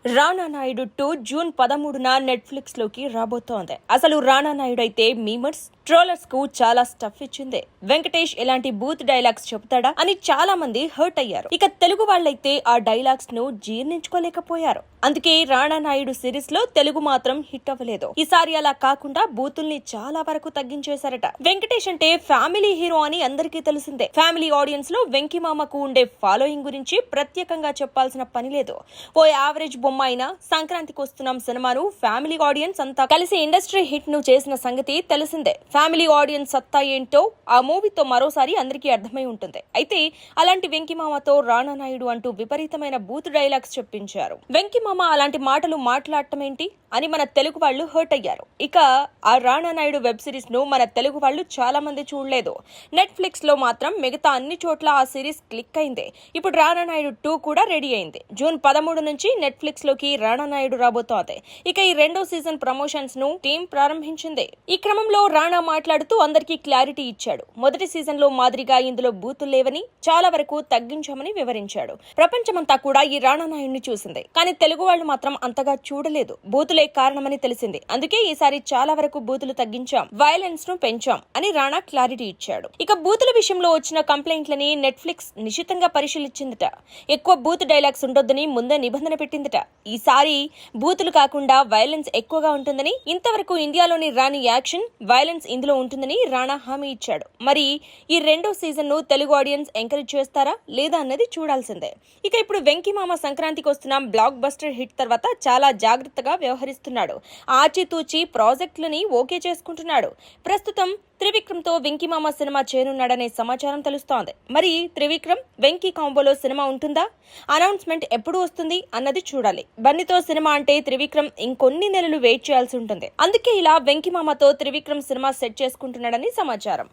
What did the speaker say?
రానా Naidu 2 June 13న Netflix లోకి రాబోతోంది. అసలు రానా నాయుడు అయితే మీమర్స్ ట్రోలర్స్ కు చాలా స్టఫ్ ఇచ్చింది. వెంకటేష్ ఎలాంటి బూత్ డైలాగ్స్ చెప్తాడా అని చాలా మంది హర్ట్ అయ్యారు. ఇక తెలుగు వాళ్ళైతే ఆ డైలాగ్స్ ను జీర్ణించుకోలేకపోయారు. అందుకే రానా నాయుడు సిరీస్ లో తెలుగు మాత్రం హిట్ అవ్వలేదు. ఈసారి అలా కాకుండా బూతుల్ని చాలా వరకు తగ్గించేశారట. వెంకటేష్ అంటే ఫ్యామిలీ హీరో అని అందరికీ తెలిసిందే. ఫ్యామిలీ ఆడియన్స్ లో వెంకీ మామకు ఉండే ఫాలోయింగ్ గురించి ప్రత్యేకంగా చెప్పాల్సిన పని లేదు. ఓ యావరేజ్ బొమ్మ అయినా సంక్రాంతికి వస్తున్నాం సినిమాను ఫ్యామిలీ ఆడియన్స్ అంతా కలిసి ఇండస్ట్రీ హిట్ ను చేసిన సంగతి తెలిసిందే. ఫ్యామిలీ ఆడియన్స్ సత్తా ఏంటో ఆ మూవీతో మరోసారి అందరికీ అర్థమై ఉంటుంది. అయితే అలాంటి వెంకీ మామతో రానా నాయుడు అంటూ విపరీతమైన బూత్ డైలాగ్స్ చెప్పించారు. వెంకీ మామ అలాంటి మాటలు మాట్లాడటం ఏంటి అని మన తెలుగు వాళ్ళు హర్ట్ అయ్యారు. ఇక ఆ రానా నాయుడు వెబ్ సిరీస్ ను మన తెలుగు వాళ్ళు చాలా మంది చూడలేదు. నెట్ఫ్లిక్స్ లో మాత్రం మిగతా అన్ని చోట్ల ఆ సిరీస్ క్లిక్ అయింది. ఇప్పుడు రానా నాయుడు 2 కూడా రెడీ అయింది. జూన్ 13 నుంచి నెట్ఫ్లిక్స్ లోకి రానా నాయుడు రాబోతోంది. ఇక ఈ రెండో సీజన్ ప్రమోషన్స్ ను టీం ప్రారంభించింది. ఈ క్రమంలో రానా మాట్లాడుతూ అందరికీ క్లారిటీ ఇచ్చాడు. మొదటి సీజన్ లో మాదిరిగా ఇందులో బూతులు లేవని, చాలా వరకు తగ్గించామని వివరించాడు. ప్రపంచమంతా కూడా ఈ రానా నాయుడిని చూసింది. కానీ తెలుగు వాళ్ళు మాత్రం అంతగా చూడలేదు. బూతులే కారణమని తెలిసింది. అందుకే ఈసారి చాలా వరకు బూతులు తగ్గించాం, వైలెన్స్ ను పెంచాం అని రానా క్లారిటీ ఇచ్చాడు. ఇక బూతుల విషయంలో వచ్చిన కంప్లైంట్లని నెట్ఫ్లిక్స్ నిశితంగా పరిశీలించిందట. ఎక్కువ బూత్ డైలాగ్స్ ఉండొద్దని ముందే నిబంధన పెట్టిందట. ఈసారి బూతులు కాకుండా వైలెన్స్ ఎక్కువగా ఉంటుందని, ఇంతవరకు ఇండియాలోని రాని యాక్షన్ వైలెన్స్ ఇందులో ఉంటుందని రానా హామీ ఇచ్చాడు. మరి ఈ రెండో సీజన్ ను తెలుగు ఆడియన్స్ ఎంకరేజ్ చేస్తారా లేదా అన్నది చూడాల్సిందే. ఇక ఇప్పుడు వెంకీ మామ సంక్రాంతికి వస్తున్న బ్లాక్ బస్టర్ హిట్ తర్వాత చాలా జాగ్రత్తగా వ్యవహరిస్తున్నాడు. ఆచితూచి ప్రాజెక్టులని ఓకే చేసుకుంటున్నాడు. ప్రస్తుతం త్రివిక్రమ్ తో వెంకీ మామ సినిమా చేయనున్నాడనే సమాచారం తెలుస్తోంది. మరి త్రివిక్రమ్ వెంకీ కాంబోలో సినిమా ఉంటుందా? అనౌన్స్మెంట్ ఎప్పుడు వస్తుంది అన్నది చూడాలి. బన్నీతో సినిమా అంటే త్రివిక్రమ్ ఇంకొన్ని నెలలు వెయిట్ చేయాల్సి ఉంటుంది. అందుకే ఇలా వెంకీ మామతో త్రివిక్రమ్ సినిమా సెట్ చేసుకుంటున్నాడని సమాచారం.